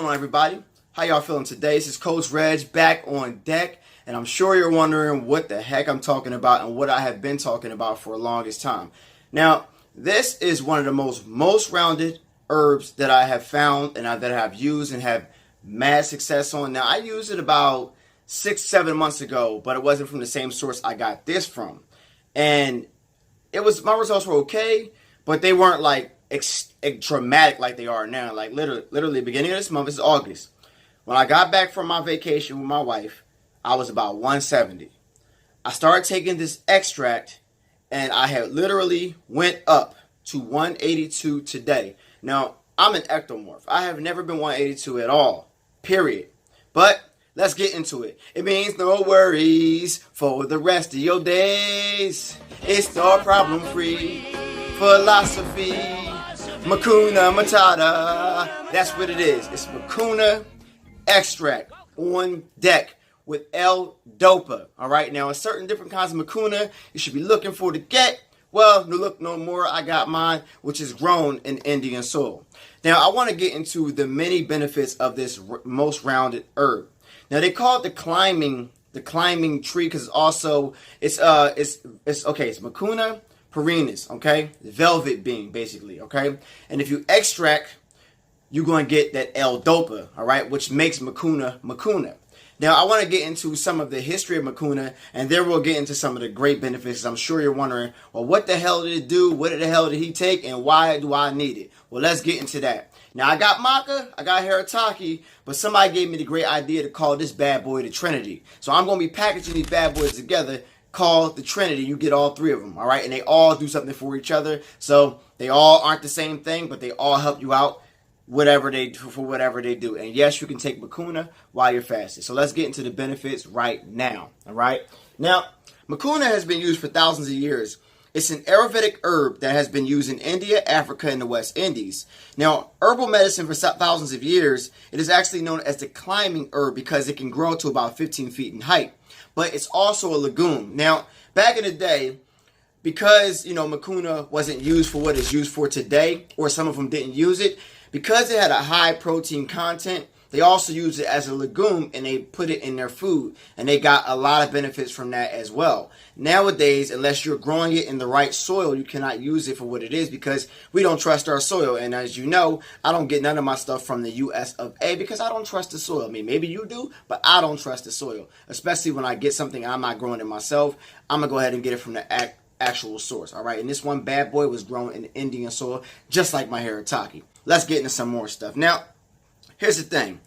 going on, everybody? How y'all feeling today? This is Coach Reg back on deck, and I'm sure you're wondering what the heck I'm talking about and what I have been talking about for the longest time. Now, this is one of the most rounded herbs that I have found and that I have used and have mad success on. Now, I used it about 6-7 months ago, but it wasn't from the same source I got this from. And my results were okay, but they weren't like dramatic like they are now. Like literally beginning of this month, this is August. When I got back from my vacation with my wife, I was about 170. I started taking this extract and I had literally went up to 182 today. Now, I'm an ectomorph. I have never been 182 at all, period. But let's get into it. It means no worries for the rest of your days. It's all problem-free philosophy. Mucuna matata. That's what it is. It's Mucuna extract on deck with L-dopa. All right. Now, certain different kinds of Mucuna you should be looking for to get. Well, no look no more. I got mine, which is grown in Indian soil. Now, I want to get into the many benefits of this most rounded herb. Now, they call it the climbing tree because it's Mucuna perennis, okay? Velvet bean, basically, okay? And if you extract, you're going to get that L-dopa, all right, which makes Mucuna. Now, I want to get into some of the history of Mucuna, and then we'll get into some of the great benefits. I'm sure you're wondering, well, what the hell did it do? What the hell did he take? And why do I need it? Well, let's get into that. Now, I got MACA, I got Fertility, but somebody gave me the great idea to call this bad boy the Trinity. So I'm going to be packaging these bad boys together, called the Trinity. You get all three of them, all right? And they all do something for each other. So they all aren't the same thing, but they all help you out whatever they do. And yes, you can take Mucuna while you're fasting. So let's get into the benefits right now, all right? Now, Mucuna has been used for thousands of years. It's an Ayurvedic herb that has been used in India, Africa, and the West Indies. Now, herbal medicine for thousands of years, it is actually known as the climbing herb because it can grow to about 15 feet in height. But it's also a legume. Now, back in the day, because, Mucuna wasn't used for what it's used for today, or some of them didn't use it, because it had a high protein content, they also used it as a legume and they put it in their food. And they got a lot of benefits from that as well. Nowadays, unless you're growing it in the right soil, you cannot use it for what it is because we don't trust our soil. And as you know, I don't get none of my stuff from the US of A because I don't trust the soil. I mean, maybe you do, but I don't trust the soil. Especially when I get something and I'm not growing it myself, I'm going to go ahead and get it from the actual source. All right. And this one bad boy was grown in Indian soil, just like my Fertility. Let's get into some more stuff. Now, here's the thing.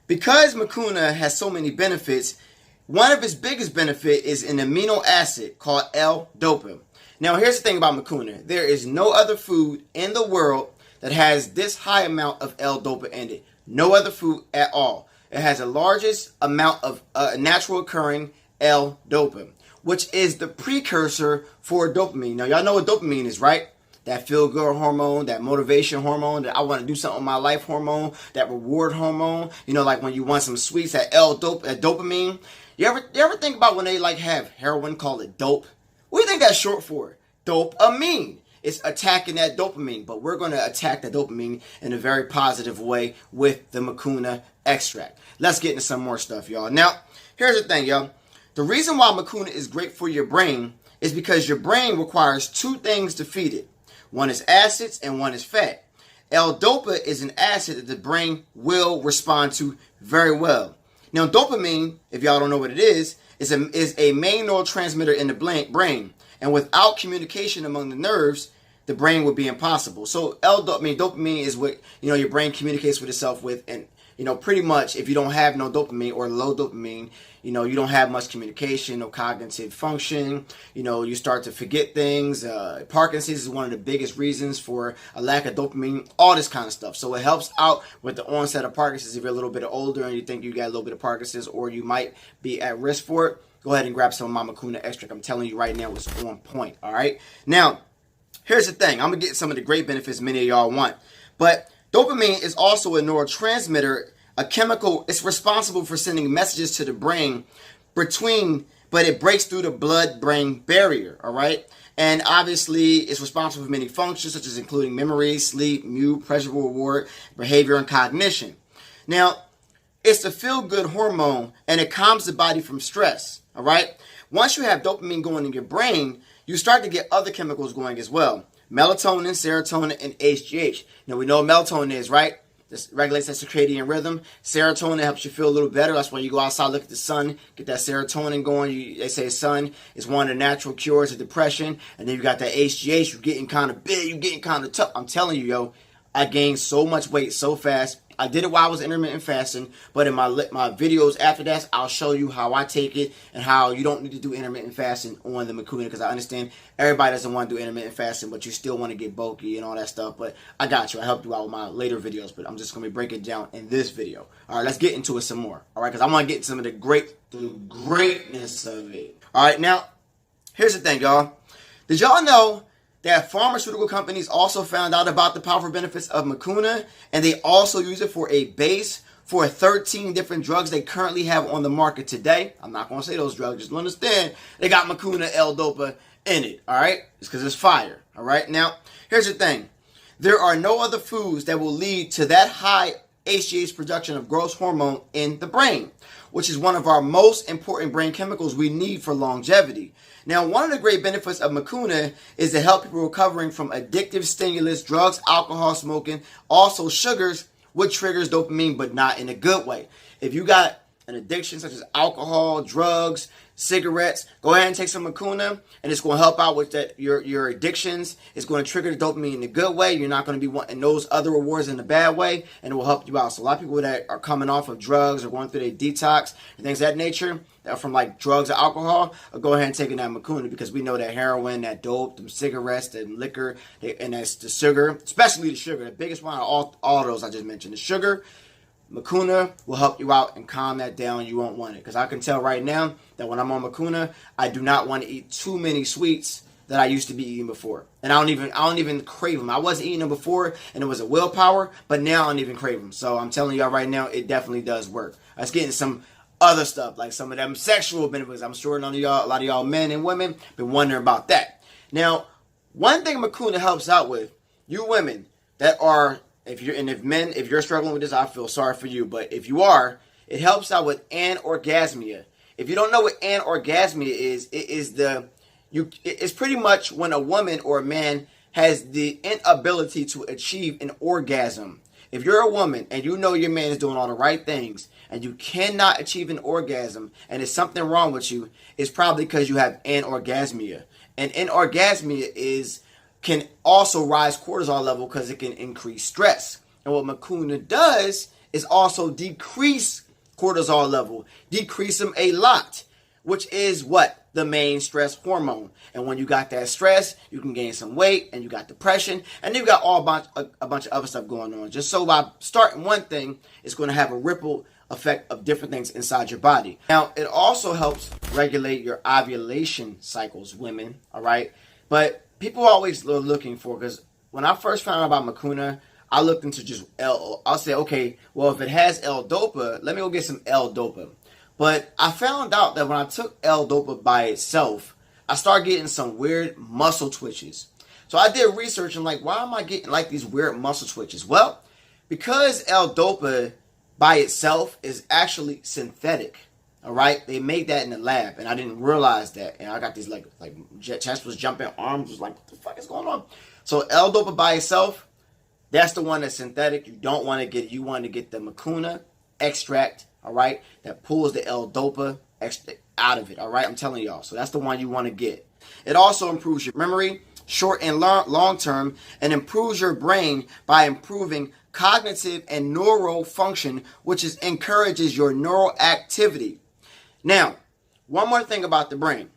Because Mucuna has so many benefits, one of its biggest benefit is an amino acid called L-dopa. Now, here's the thing about Mucuna. There is no other food in the world that has this high amount of L-dopa in it. No other food at all. It has the largest amount of natural occurring L-dopa, which is the precursor for dopamine. Now, y'all know what dopamine is, right? That feel-good hormone, that motivation hormone, that I want to do something in my life hormone, that reward hormone. Like when you want some sweets, that L-dopa, that dopamine. You ever think about when they have heroin, call it dope? What do you think that's short for? Dopamine. It's attacking that dopamine, but we're going to attack the dopamine in a very positive way with the Mucuna extract. Let's get into some more stuff, y'all. Now, here's the thing, y'all. The reason why Mucuna is great for your brain is because your brain requires two things to feed it. One is acids and one is fat. L-dopa is an acid that the brain will respond to very well. Now, dopamine, if y'all don't know what it is a main neurotransmitter in the brain. And without communication among the nerves, the brain would be impossible. So dopamine is what your brain communicates with itself with, and pretty much if you don't have no dopamine or low dopamine, you don't have much communication, no cognitive function, you start to forget things. Parkinson's is one of the biggest reasons for a lack of dopamine, all this kind of stuff. So it helps out with the onset of Parkinson's if you're a little bit older and you think you got a little bit of Parkinson's or you might be at risk for it. Go ahead and grab some of my Mucuna extract. I'm telling you right now, it's on point, all right? Now, here's the thing. I'm going to get some of the great benefits many of y'all want. But dopamine is also a neurotransmitter, a chemical. It's responsible for sending messages to the brain but it breaks through the blood-brain barrier, all right? And obviously, it's responsible for many functions, such as including memory, sleep, mood, pleasurable reward, behavior, and cognition. Now, it's a feel-good hormone, and it calms the body from stress, all right? Once you have dopamine going in your brain, you start to get other chemicals going as well. Melatonin, serotonin, and HGH. Now, we know what melatonin is, right? This regulates that circadian rhythm. Serotonin helps you feel a little better. That's why you go outside, look at the sun, get that serotonin going. They say sun is one of the natural cures of depression. And then you got that HGH. You're getting kind of big. You're getting kind of tough. I'm telling you, yo, I gained so much weight so fast. I did it while I was intermittent fasting, but in my videos after that, I'll show you how I take it and how you don't need to do intermittent fasting on the Mucuna, because I understand everybody doesn't want to do intermittent fasting, but you still want to get bulky and all that stuff. But I got you. I helped you out with my later videos, but I'm just going to break it down in this video. All right, let's get into it some more. All right, because I want to get some of the greatness of it. All right, now, here's the thing, y'all. Did y'all know that pharmaceutical companies also found out about the powerful benefits of Mucuna, and they also use it for a base for 13 different drugs they currently have on the market today? I'm not going to say those drugs, just understand they got Mucuna, L-dopa in it, all right? It's because it's fire, all right? Now, here's the thing. There are no other foods that will lead to that high HGH production of growth hormone in the brain, which is one of our most important brain chemicals we need for longevity. Now, one of the great benefits of Mucuna is to help people recovering from addictive stimulants, drugs, alcohol, smoking, also sugars, which triggers dopamine, but not in a good way. If you got an addiction such as alcohol, drugs, cigarettes, go ahead and take some Mucuna, and it's going to help out with that your addictions. It's going to trigger the dopamine in a good way. You're not going to be wanting those other rewards in a bad way, and it will help you out. So a lot of people that are coming off of drugs or going through their detox and things of that nature, that are from like drugs or alcohol, are go ahead and taking that Mucuna, because we know that heroin, that dope, them cigarettes, that liquor, and that's the sugar, especially the sugar, the biggest one of all those I just mentioned, the sugar. Mucuna will help you out and calm that down. You won't want it, because I can tell right now that when I'm on Mucuna, I do not want to eat too many sweets that I used to be eating before, and I don't even crave them. I wasn't eating them before, and it was a willpower, but now I don't even crave them. So I'm telling y'all right now, it definitely does work. Let's get into some other stuff, like some of them sexual benefits. I'm sure a lot of y'all men and women been wondering about that. Now, one thing Mucuna helps out with, you women that are, if you're struggling with this, I feel sorry for you. But if you are, it helps out with anorgasmia. If you don't know what anorgasmia is, it's pretty much when a woman or a man has the inability to achieve an orgasm. If you're a woman and you know your man is doing all the right things and you cannot achieve an orgasm and there's something wrong with you, it's probably because you have anorgasmia. And anorgasmia can also rise cortisol level because it can increase stress. And what Mucuna does is also decrease cortisol level, decrease them a lot, which is what? The main stress hormone. And when you got that stress, you can gain some weight, and you got depression, and then you got a bunch of other stuff going on. Just so by starting one thing, it's going to have a ripple effect of different things inside your body. Now, it also helps regulate your ovulation cycles, women, all right? But people are always looking for, because when I first found out about Mucuna, I looked into just I'll say, okay, well, if it has L-dopa, let me go get some L-dopa. But I found out that when I took L-dopa by itself, I started getting some weird muscle twitches. So I did research and like, why am I getting like these weird muscle twitches? Well, because L-dopa by itself is actually synthetic. All right, they made that in the lab, and I didn't realize that. And I got these like chest was jumping, arms was like, what the fuck is going on? So L-dopa by itself, that's the one that's synthetic. You don't want to get it. You want to get the Mucuna extract. All right, that pulls the L-dopa out of it. All right, I'm telling y'all. So that's the one you want to get. It also improves your memory, short and long term, and improves your brain by improving cognitive and neural function, which encourages your neural activity. Now, one more thing about the brain.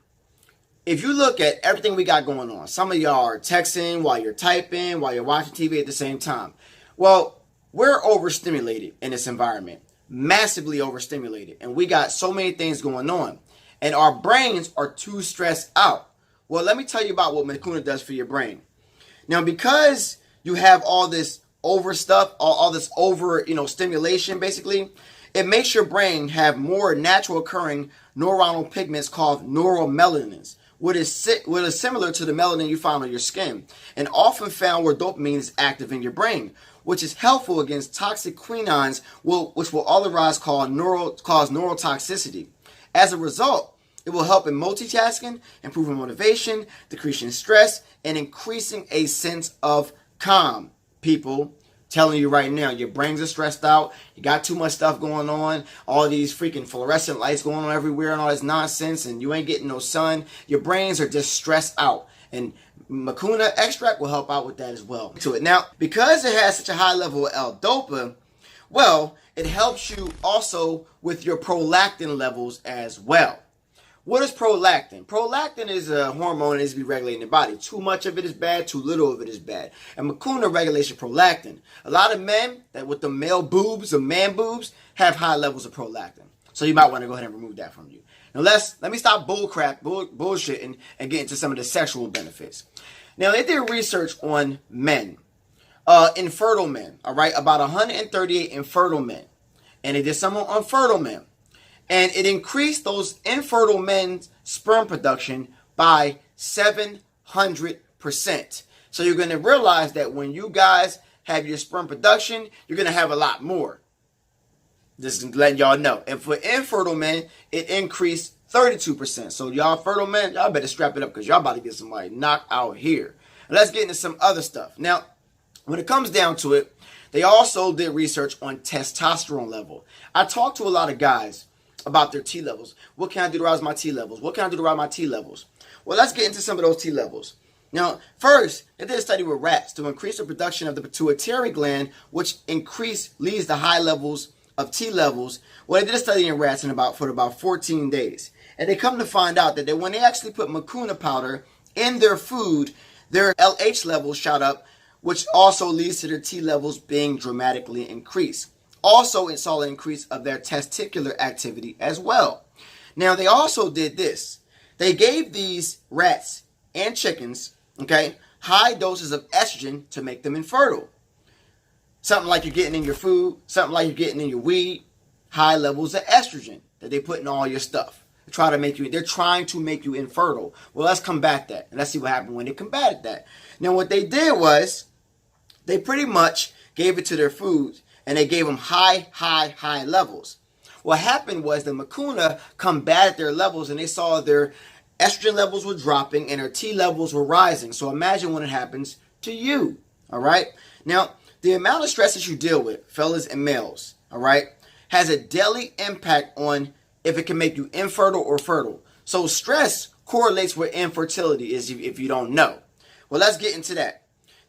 If you look at everything we got going on, some of y'all are texting while you're typing, while you're watching TV at the same time. Well, we're overstimulated in this environment. Massively overstimulated, and we got so many things going on, and our brains are too stressed out. Well, let me tell you about what Mucuna does for your brain. Now, because you have all this over stuff, all this over stimulation, basically, it makes your brain have more natural occurring neuronal pigments called neuromelanins, what is similar to the melanin you find on your skin, and often found where dopamine is active in your brain, which is helpful against toxic quinones, which will otherwise cause neurotoxicity. As a result, it will help in multitasking, improving motivation, decreasing stress, and increasing a sense of calm. People, telling you right now, your brains are stressed out, you got too much stuff going on, all these freaking fluorescent lights going on everywhere and all this nonsense, and you ain't getting no sun. Your brains are just stressed out, and Mucuna extract will help out with that as well. Now, because it has such a high level of L-dopa, well, it helps you also with your prolactin levels as well. What is prolactin? Prolactin is a hormone that needs to be regulated in the body. Too much of it is bad, too little of it is bad. And Mucuna regulates your prolactin. A lot of men that with the male boobs or man boobs have high levels of prolactin. So you might want to go ahead and remove that from you. Now let me stop bullshitting and get into some of the sexual benefits. Now they did research on men, infertile men, all right, about 138 infertile men. And they did some on fertile men. And it increased those infertile men's sperm production by 700%. So you're going to realize that when you guys have your sperm production, you're going to have a lot more. Just letting y'all know. And for infertile men, it increased 32%. So y'all fertile men, y'all better strap it up because y'all about to get somebody knocked out here. And let's get into some other stuff. Now, when it comes down to it, they also did research on testosterone level. I talked to a lot of guys about their T levels. What can I do to rise my T levels? What can I do to rise my T levels? Well, let's get into some of those T levels. Now, first, they did a study with rats to increase the production of the pituitary gland, which leads to high levels of T levels. Well, they did a study in rats for about 14 days. And they come to find out that when they actually put Mucuna powder in their food, their LH levels shot up, which also leads to their T levels being dramatically increased. Also, it saw an increase of their testicular activity as well. Now, they also did this. They gave these rats and chickens, okay, high doses of estrogen to make them infertile. Something like you're getting in your food, something like you're getting in your weed, high levels of estrogen that they put in all your stuff. They're trying to make you infertile. Well, let's combat that. And let's see what happened when they combated that. Now, what they did was they pretty much gave it to their foods, and they gave them high levels. What happened was the Mucuna combated their levels, and they saw their estrogen levels were dropping and their T levels were rising. So imagine when it happens to you, all right? Now, the amount of stress that you deal with, fellas and males, all right, has a daily impact on if it can make you infertile or fertile. So stress correlates with infertility, if you don't know. Well, let's get into that.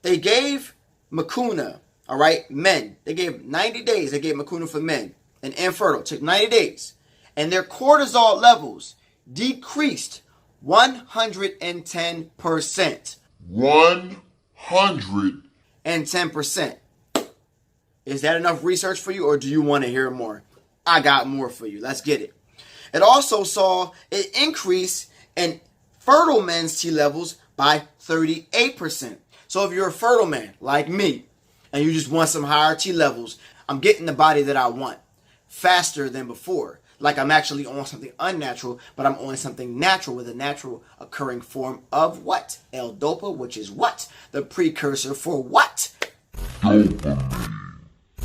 They gave Mucuna, all right, men. They gave 90 days. They gave Mucuna for men and infertile. Took 90 days. And their cortisol levels decreased 110%. 110%. Is that enough research for you, or do you want to hear more? I got more for you. Let's get it. It also saw an increase in fertile men's T levels by 38%. So if you're a fertile man like me, and you just want some higher T levels, I'm getting the body that I want faster than before. Like I'm actually on something unnatural, but I'm on something natural with a natural occurring form of what? L-dopa, which is what? The precursor for what? Dopamine.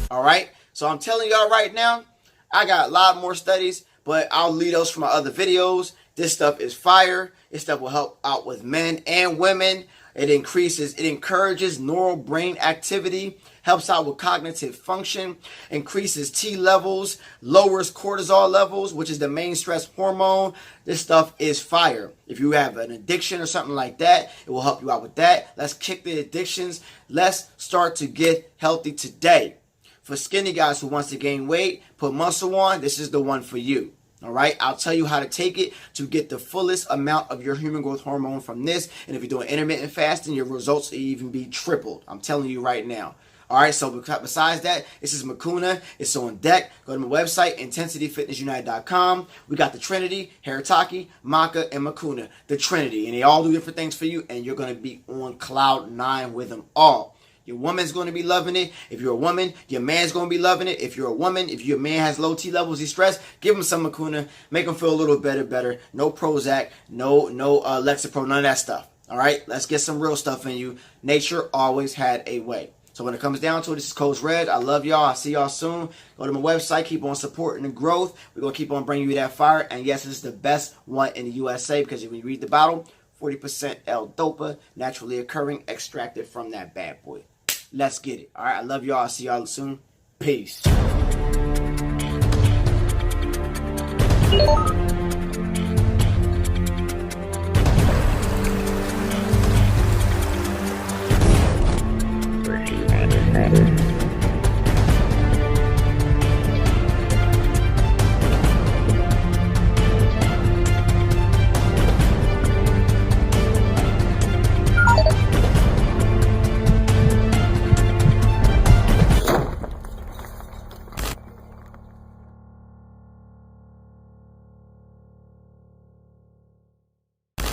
All right? So I'm telling y'all right now, I got a lot more studies, but I'll leave those for my other videos. This stuff is fire. This stuff will help out with men and women. It encourages neural brain activity, helps out with cognitive function, increases T levels, lowers cortisol levels, which is the main stress hormone. This stuff is fire. If you have an addiction or something like that, it will help you out with that. Let's kick the addictions. Let's start to get healthy today. For skinny guys who wants to gain weight, put muscle on, this is the one for you. All right, I'll tell you how to take it to get the fullest amount of your human growth hormone from this. And if you're doing intermittent fasting, your results will even be tripled. I'm telling you right now. All right, so besides that, this is Mucuna. It's on deck. Go to my website, intensityfitnessunited.com. We got the Trinity, Fertility, MACA, and Mucuna. The Trinity. And they all do different things for you, and you're going to be on cloud 9 with them all. Your woman's going to be loving it. If you're a woman, your man's going to be loving it. If you're a woman, if your man has low T levels, he's stressed, give him some Mucuna. Make him feel a little better. No Prozac, no Lexapro, none of that stuff. All right? Let's get some real stuff in you. Nature always had a way. So when it comes down to it, this is Coach Reg. I love y'all. I'll see y'all soon. Go to my website. Keep on supporting the growth. We're going to keep on bringing you that fire. And yes, this is the best one in the USA because if you read the bottle, 40% L-dopa, naturally occurring, extracted from that bad boy. Let's get it. All right, I love y'all. I'll see y'all soon. Peace.